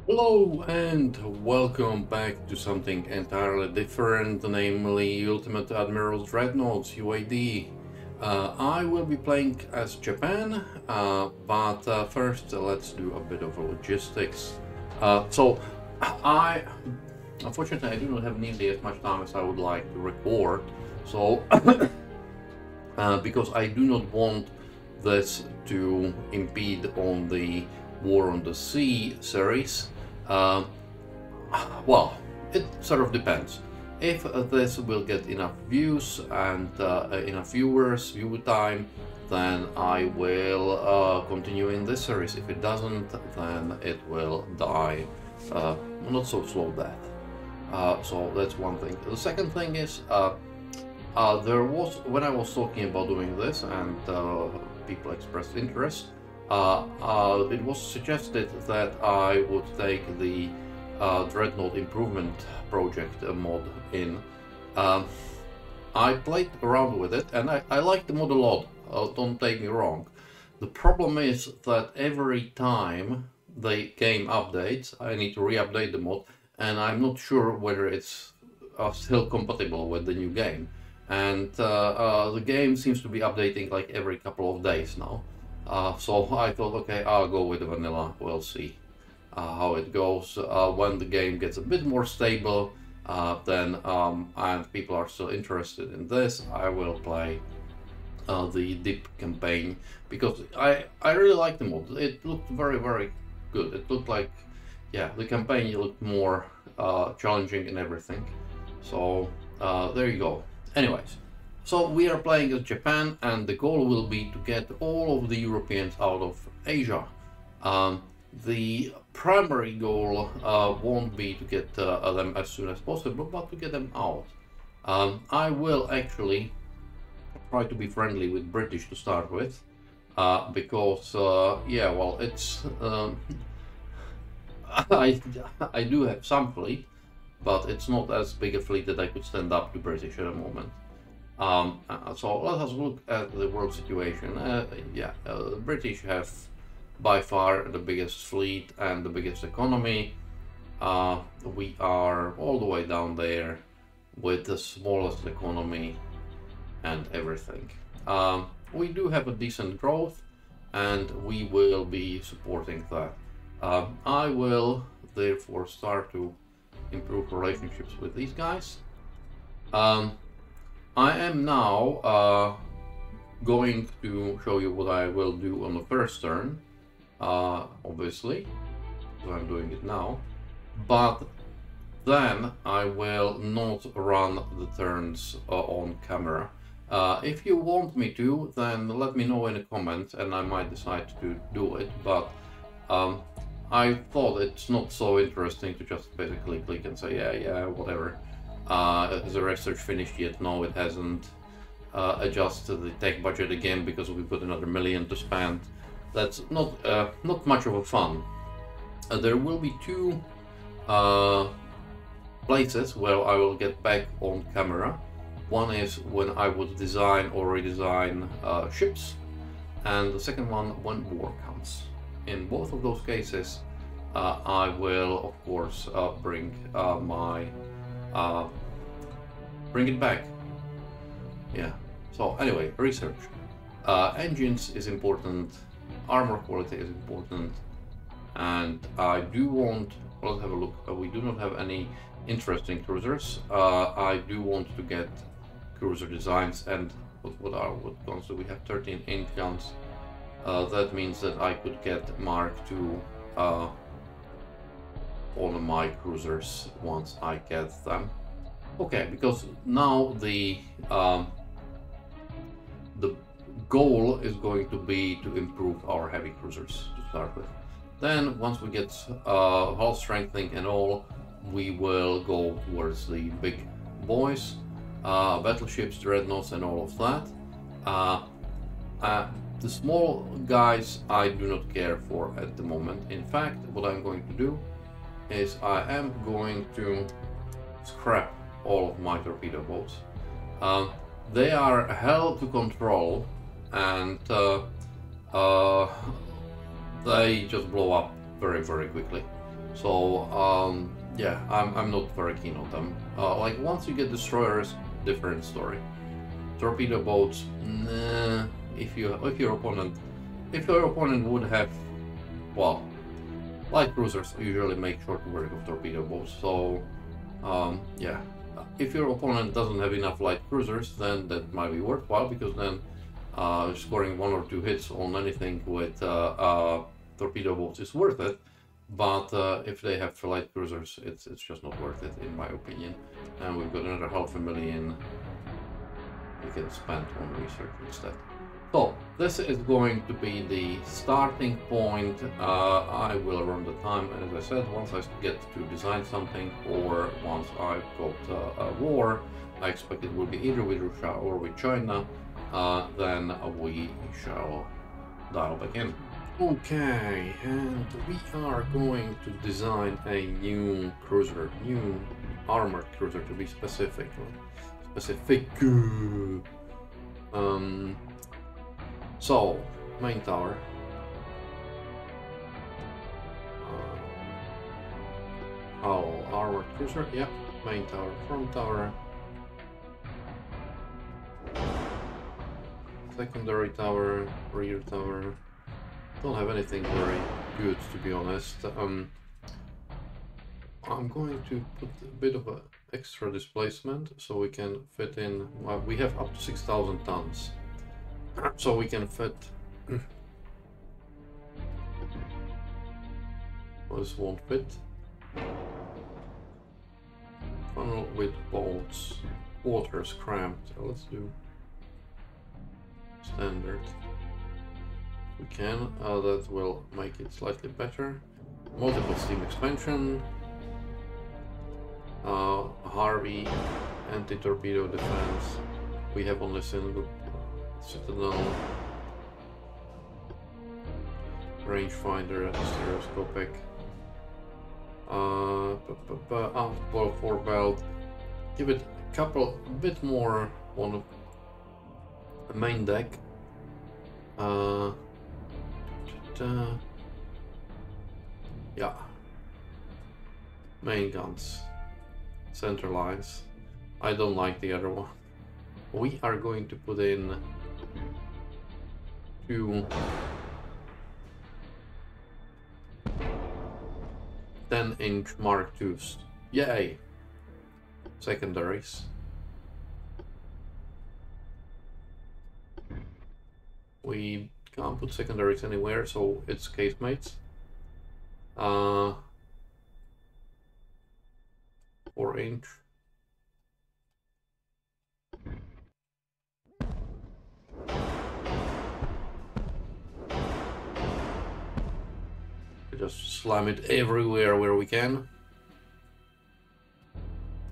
Hello and welcome back to something entirely different, namely Ultimate Admiral Dreadnoughts UAD. I will be playing as Japan, but first let's do a bit of logistics. So I, unfortunately, I do not have nearly as much time as I would like to record, so because I do not want this to impede on the War on the Sea series. Uh, well, it sort of depends. If this will get enough views and enough view time, then I will continue in this series. If it doesn't, then it will die. Not so slow death. So that's one thing. The second thing is there was, when I was talking about doing this and people expressed interest, it was suggested that I would take the Dreadnought improvement project mod in. I played around with it and I like the mod a lot, don't take me wrong. The problem is that every time the game updates, I need to re-update the mod, and I'm not sure whether it's still compatible with the new game. And the game seems to be updating like every couple of days now. So I thought, okay, I'll go with the vanilla. We'll see how it goes. When the game gets a bit more stable, then and people are still interested in this, I will play the Deep campaign, because I really like the mod. It looked very good. It looked like, yeah, the campaign looked more challenging and everything. So there you go. Anyways, so we are playing as Japan, and the goal will be to get all of the Europeans out of Asia. The primary goal won't be to get them as soon as possible, but to get them out. I will actually try to be friendly with British to start with, because yeah, well, it's I do have some fleet, but it's not as big a fleet that I could stand up to British at the moment. So let us look at the world situation. The British have by far the biggest fleet and the biggest economy. We are all the way down there with the smallest economy and everything. We do have a decent growth, and we will be supporting that. I will therefore start to improve relationships with these guys. I am now going to show you what I will do on the first turn, obviously, so I'm doing it now, but then I will not run the turns on camera. If you want me to, then let me know in the comments and I might decide to do it, but I thought it's not so interesting to just basically click and say, yeah, whatever. Has the research finished yet? No, it hasn't. Adjusted the tech budget again because we put another million to spend. That's not much of a fun. There will be two places where I will get back on camera. One is when I would design or redesign ships, and the second one when war comes. In both of those cases, I will, of course, bring bring it back. Yeah. So anyway, research. Engines is important. Armor quality is important, and I do want. Let's have a look. We do not have any interesting cruisers. I do want to get cruiser designs, and what guns do we have? 13 ink guns. That means that I could get Mark II on my cruisers once I get them. Okay, because now the goal is going to be to improve our heavy cruisers to start with. Then once we get hull strengthening and all, we will go towards the big boys, battleships, dreadnoughts and all of that. The small guys I do not care for at the moment. In fact, what I'm going to do is I am going to scrap all of my torpedo boats. They are hell to control, and they just blow up very quickly. So yeah, I'm not very keen on them. Like once you get destroyers, different story. Torpedo boats, nah. If your opponent would have, well, light cruisers usually make short work of torpedo boats. So yeah, if your opponent doesn't have enough light cruisers, then that might be worthwhile, because then scoring 1 or 2 hits on anything with torpedo boats is worth it. But if they have light cruisers, it's just not worth it, in my opinion. And we've got another 500,000 we can spend on research instead. So this is going to be the starting point. I will run the time, and as I said, once I get to design something, or once I've got a war, I expect it will be either with Russia or with China, then we shall dial back in. Okay, and we are going to design a new cruiser, new armored cruiser to be specific. So, main tower. Armored cruiser, yeah, main tower, front tower. Secondary tower, rear tower. Don't have anything very good, to be honest. I'm going to put a bit of an extra displacement so we can fit in. Well, we have up to 6,000 tons, so we can fit. This won't fit. Funnel with bolts, quarters cramped. Let's do standard. We can, that will make it slightly better. Multiple steam expansion, Harvey, anti-torpedo defense. We have only single citadel, rangefinder, stereoscopic, well, 4 belt. Give it a bit more on the main deck. Yeah, main guns, center lines. I don't like the other one. We are going to put in 2 10-inch Mark IIs. Yay! Secondaries. We can't put secondaries anywhere, so it's casemates. 4-inch. Just slam it everywhere where we can.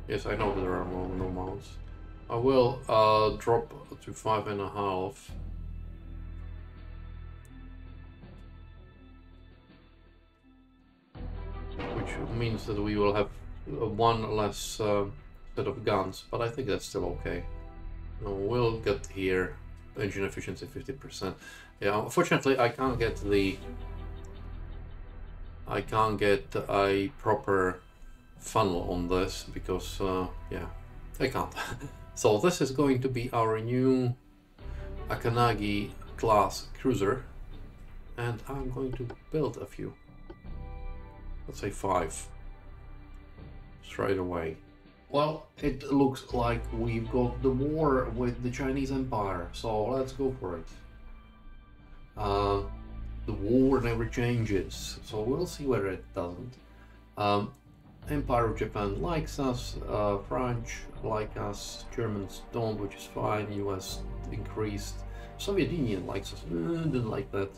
Yes, I know there are no mounts. I will drop to 5.5. Which means that we will have 1 less set of guns, but I think that's still okay. We'll get here. Engine efficiency 50%. Yeah, unfortunately I can't get a proper funnel on this because yeah, I can't. So this is going to be our new Akanagi class cruiser, and I'm going to build a few. Let's say 5 straight away. Well, it looks like we've got the war with the Chinese Empire, so let's go for it. The war never changes, so we'll see whether it doesn't. Empire of Japan likes us, French like us, Germans don't, which is fine, US increased, Soviet Union likes us, didn't like that.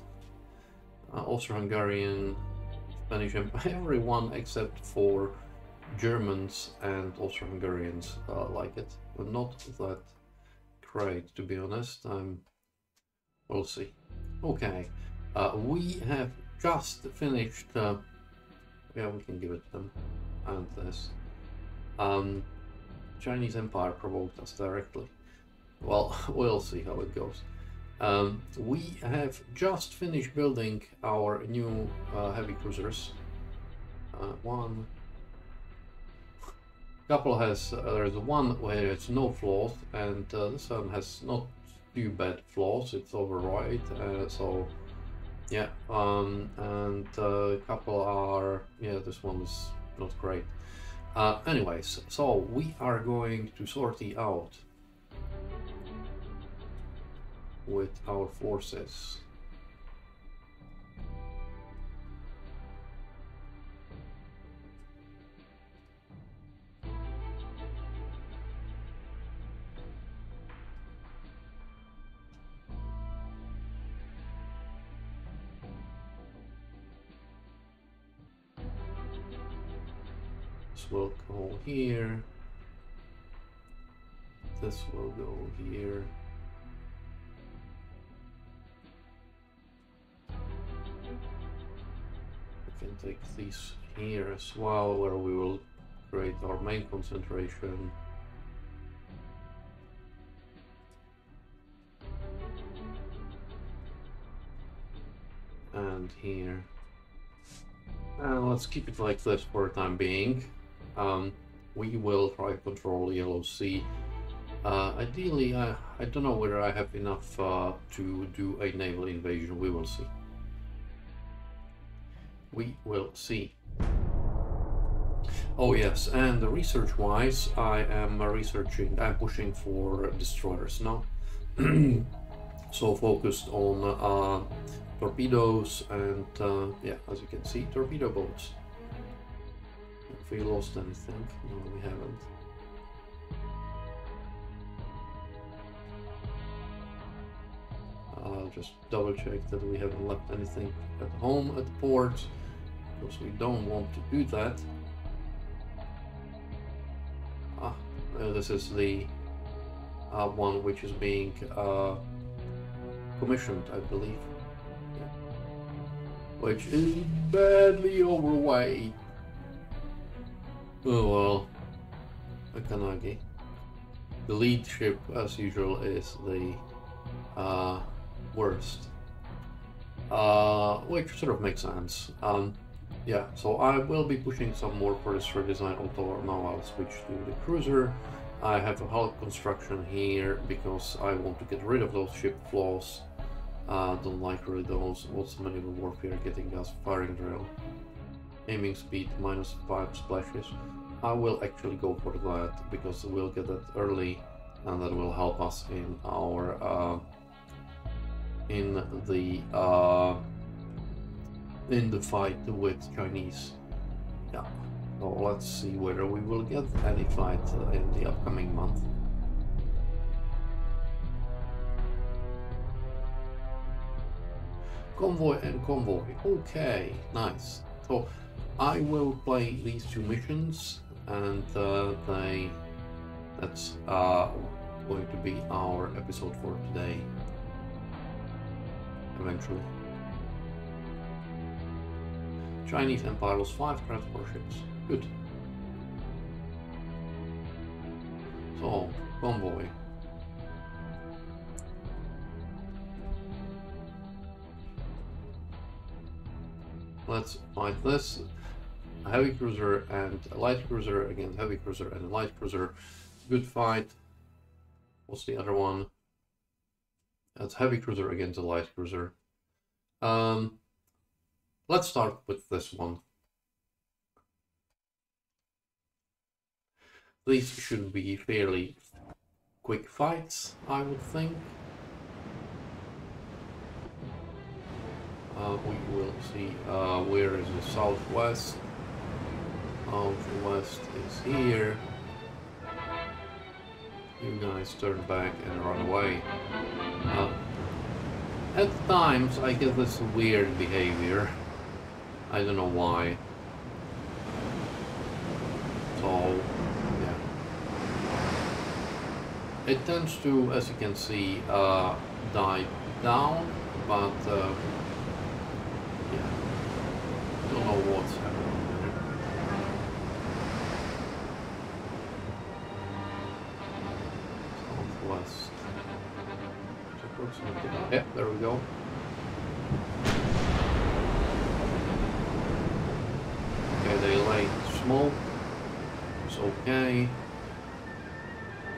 Austro-Hungarian, Spanish Empire, everyone except for Germans and Austro-Hungarians like it, but not that great, to be honest. We'll see. Okay, we have just finished. Yeah, we can give it to them. And this. Chinese Empire provoked us directly. Well, we'll see how it goes. We have just finished building our new heavy cruisers. One. Couple has, there's one where it's no flaws, and this one has not too bad flaws, it's override, so yeah, and a couple are, yeah, this one's not great. Anyways, so we are going to sort it out with our forces. This will go here. This will go here. We can take these here as well, where we will create our main concentration. And here. And let's keep it like this for the time being. We will try to control Yellow Sea. Ideally, I don't know whether I have enough to do a naval invasion. We will see. We will see. Oh yes, and research-wise, I am I'm pushing for destroyers now. So focused on torpedoes and, yeah, as you can see, torpedo boats. Have we lost anything? No, we haven't. I'll just double check that we haven't left anything at home at the port, because we don't want to do that. This is the one which is being commissioned, I believe. Yeah. Which is badly overweight. Oh well, Akanagi. The lead ship, as usual, is the worst. Which sort of makes sense. Yeah, so I will be pushing some more for this redesign, although now I'll switch to the cruiser. I have a hull construction here because I want to get rid of those ship flaws. Don't like really those. What's maneuver warfare getting us? Firing drill. Aiming speed -5 splashes. I will actually go for that because we'll get that early and that will help us in our in the fight with Chinese. Yeah, so let's see whether we will get any fight in the upcoming month. Convoy and convoy. Okay, nice. So I will play these two missions, and that's going to be our episode for today. Eventually. Chinese Empire lost 5 transport ships. Good. So, convoy. Let's fight this. A heavy cruiser and a light cruiser against heavy cruiser and a light cruiser. Good fight. What's the other one? That's heavy cruiser against a light cruiser. Let's start with this one. These should be fairly quick fights, I would think. We will see where is the southwest. Southwest is here. You guys turn back and run away. At times I get this weird behavior. I don't know why. So, yeah. It tends to, as you can see, die down, but yeah. Don't know what's happening there. Southwest. Approximately. Yeah, there we go. Okay, they smoke. It's okay.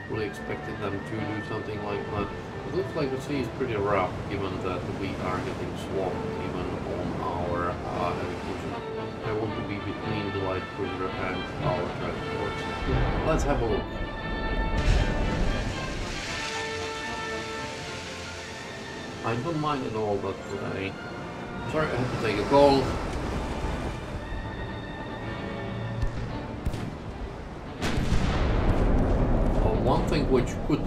Really expected them to do something like that. It looks like the sea is pretty rough, given that we are getting swamped even on our execution. I want to be between the light cruiser and our transports. Let's have a look. I don't mind at all, but sorry, I had to take a call. One thing which could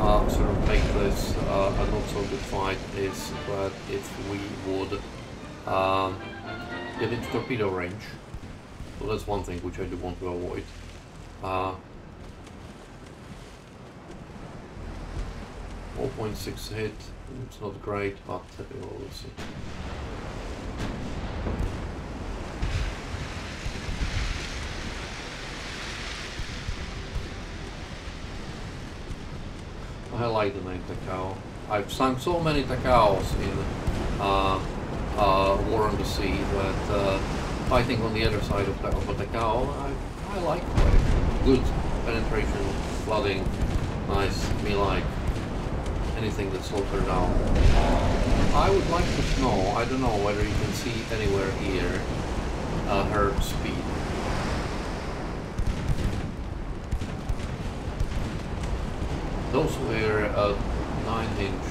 sort of make this a not so good fight is that if we would get into torpedo range. So that's one thing which I do want to avoid. 4.6 hit, it's not great, but we'll see. I like the name Takao. I've sunk so many Takaos in War on the Sea that fighting on the other side of a Takao, I like quite good penetration, flooding, nice, me like anything that slows her down. I would like to know, I don't know whether you can see anywhere here her speed. Those were 9-inch.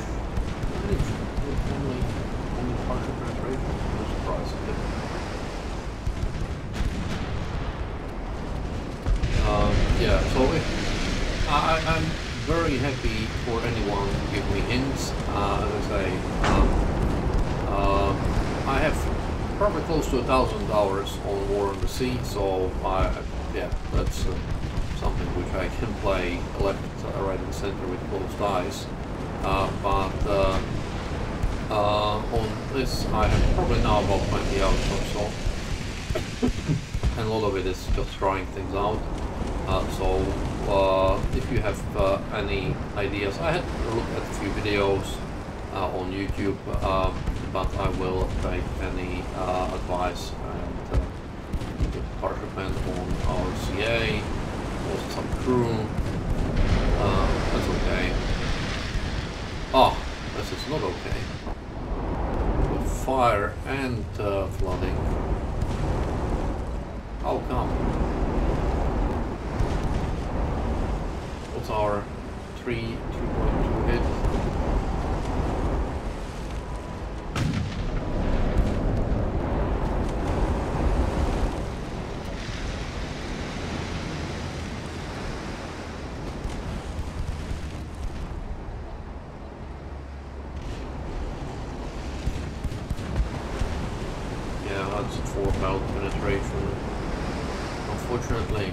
Only partial penetration. No surprise. Yeah, so I'm very happy for anyone to give me hints. As I say, I have probably close to 1,000 hours on War on the Sea, so yeah, that's something which I can play left, right and center with closed eyes. But on this I have probably now about 20 hours or so. And a lot of it is just trying things out. So if you have any ideas, I had a look at a few videos on YouTube, but I will take any advice and partial depend on our CA. Also some crew. That's okay. Oh, this is not okay. With fire and flooding. How come? What's our 3.2 hit? Unfortunately,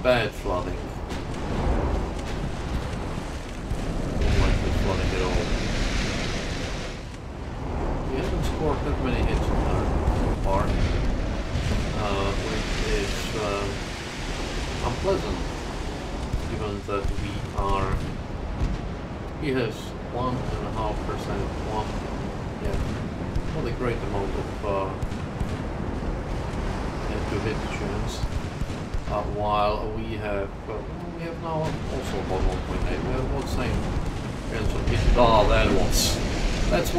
bad flooding. Don't like this flooding at all. We haven't scored that many hits on our part, which is unpleasant, given that he has 1.5%, not a great amount of to hit chance, while we have now also about 1.8. We have about the same chance of hit. Oh, that's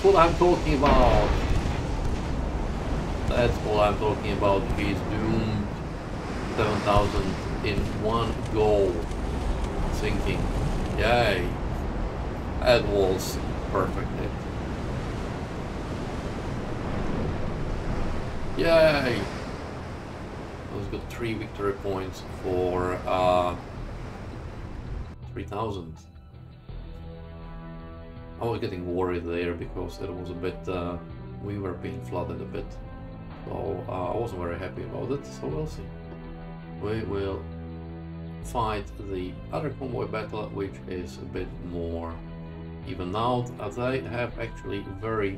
what I'm talking about. That's what I'm talking about. He's doomed. 7,000 in one go. Sinking. Yay. That was perfect hit. Yay! We've got 3 victory points for 3,000. I was getting worried there because it was a bit, we were being flooded a bit. So I wasn't very happy about it, so we'll see. We will fight the other convoy battle, which is a bit more even out. They have actually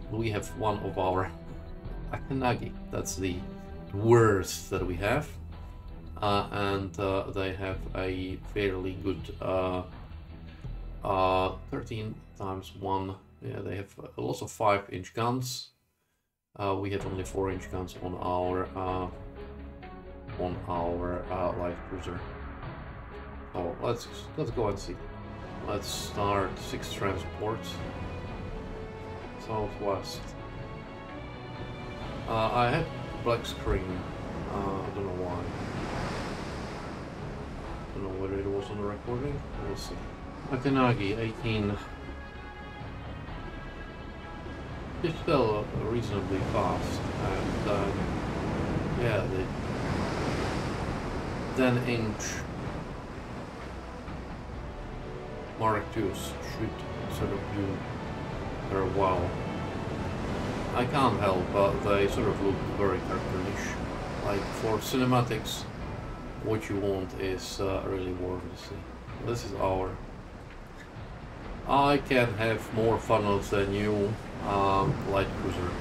we have one of our Akanagi, that's the worst that we have, and they have a fairly good 13 times 1, yeah, they have lots of 5-inch guns. We have only 4-inch guns on our on our light cruiser. Oh, let's go and see. Let's start 6 transports. Southwest. I had black screen. I don't know why. I don't know whether it was on the recording. We'll see. Akanagi 18. It fell reasonably fast, and yeah, the 10-inch Mark IIs should sort of do very well. I can't help but they sort of look very cartoonish. Like for cinematics, what you want is really warm to see. This is our. I can have more funnels than you, light cruiser.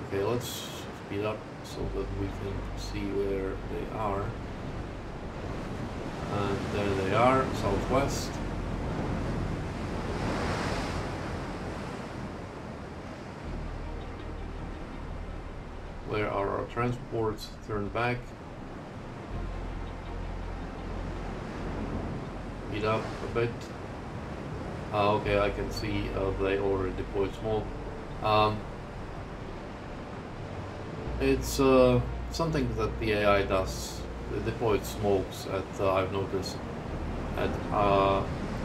Okay, let's speed up so that we can see where they are. And there they are, southwest. Where are our transports? Turn back. Speed up a bit. Okay, I can see they already deployed smoke. It's something that the AI does. They deployed smokes at, I've noticed, at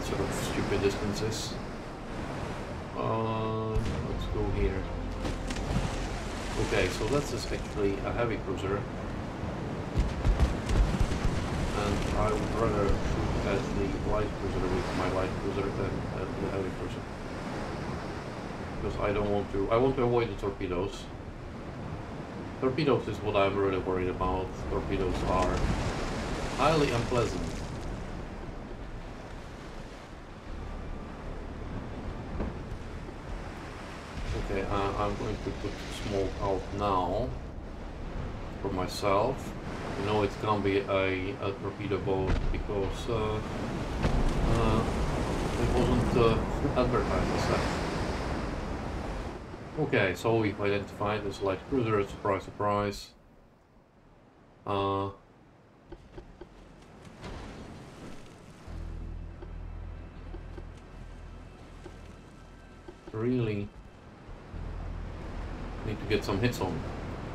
sort of stupid distances. Let's go here. Okay, so that's actually a heavy cruiser. And I would rather shoot at the light cruiser with my light cruiser than at the heavy cruiser. Because I don't want to, I want to avoid the torpedoes. Torpedoes is what I'm really worried about. Torpedoes are highly unpleasant. Okay, I'm going to put smoke out now for myself. You know it can't be a torpedo boat because it wasn't advertised as that. Okay, so we've identified this light cruiser, surprise, surprise. Really need to get some hits on.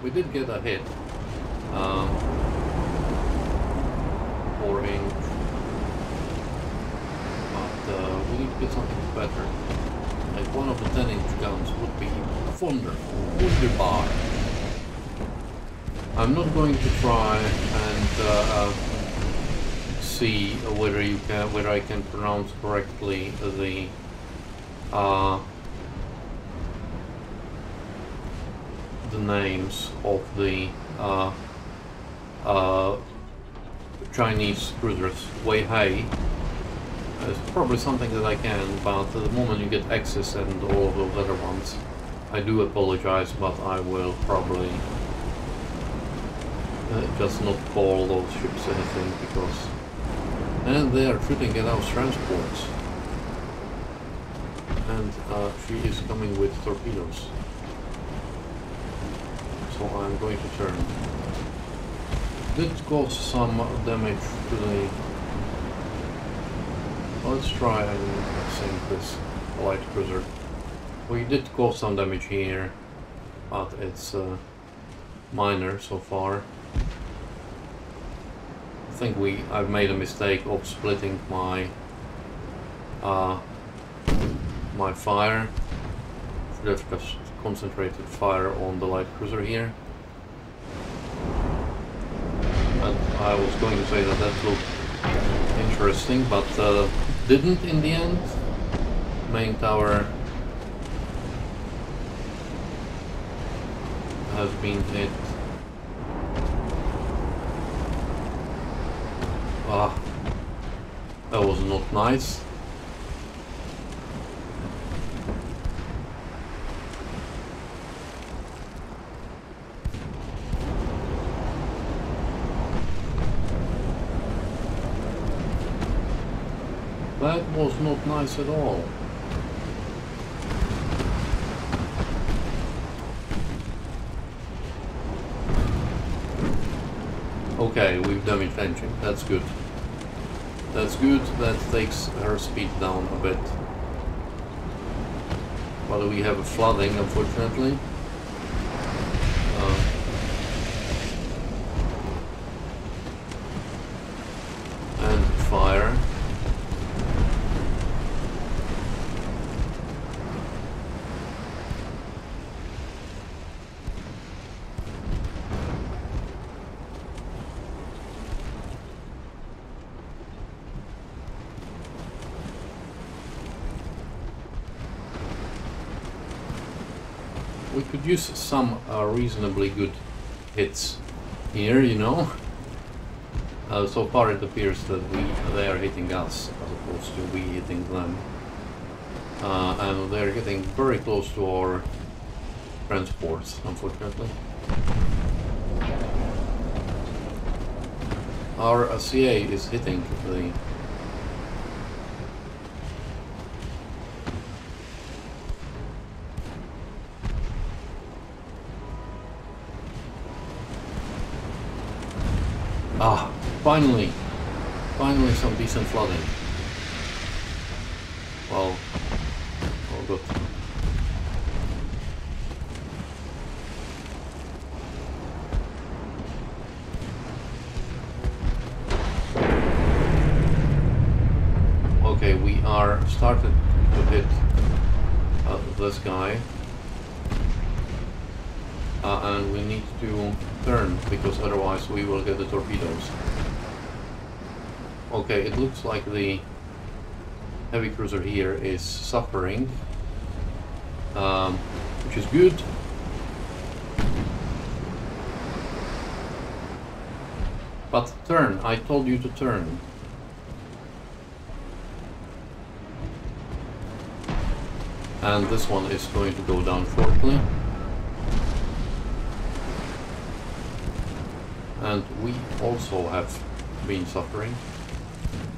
We did get a hit. 4-inch. But we need to get something better. Like one of the 10-inch guns would be wunderbar. I'm not going to try and see whether I can pronounce correctly the names of the Chinese cruisers. Weihai. It's probably something that I can, but the moment you get access and all of those other ones, I do apologize, but I will probably just not call those ships anything because... And they are shooting at our transports. And she is coming with torpedoes. So I'm going to turn. Did cause some damage to the... Let's try and sink this light cruiser. We did cause some damage here, but it's minor so far. I think I've made a mistake of splitting my my fire. Should have just concentrated fire on the light cruiser here. And I was going to say that that looked interesting, but didn't in the end. Main tower has been hit. Ah, that was not nice. That was not nice at all. Okay, we've damaged engine. That's good. That's good. That takes her speed down a bit. But we have a flooding, unfortunately. And fire. We could use some reasonably good hits here, you know. So far it appears that they are hitting us as opposed to we hitting them. And they're getting very close to our transports, unfortunately. Our CA is hitting the... Ah, finally some decent flooding. Well, oh good. Okay, we are started to hit this guy. And we need to turn, because otherwise we will get the torpedoes. Okay, it looks like the heavy cruiser here is suffering, which is good. But turn, I told you to turn. And this one is going to go down shortly. And we also have been suffering,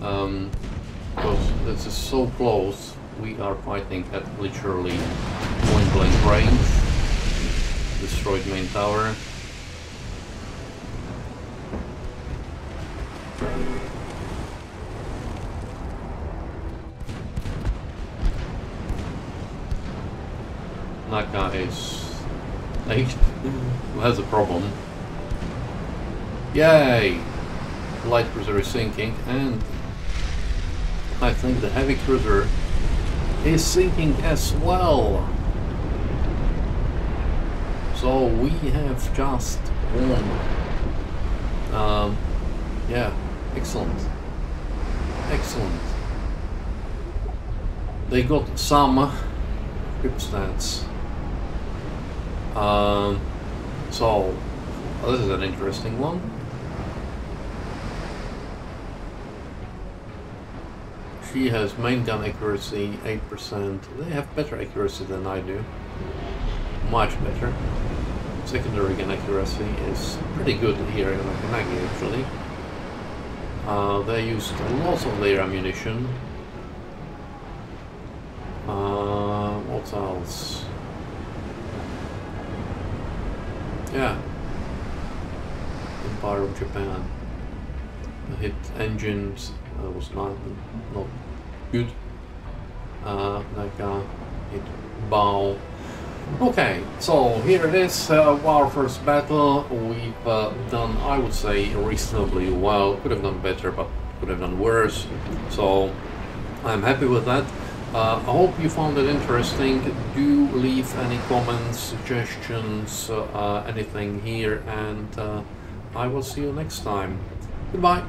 because this is so close. We are fighting at literally point blank range. Destroyed main tower. Naka is has a problem. Yay! The light cruiser is sinking, and I think the heavy cruiser is sinking as well. So we have just won. Yeah, excellent. Excellent. They got some grip stats. So this is an interesting one. She has main gun accuracy 8%. They have better accuracy than I do. Much better. Secondary gun accuracy is pretty good here in Makanagi actually. They used lots of their ammunition. What else? Yeah. Empire of Japan. Hit engines was not good. Naka hit bow. Okay, so here it is, our first battle. We've done, I would say, reasonably well. Could have done better, but could have done worse. So I'm happy with that. I hope you found it interesting. Do leave any comments, suggestions, anything here, and I will see you next time. Goodbye.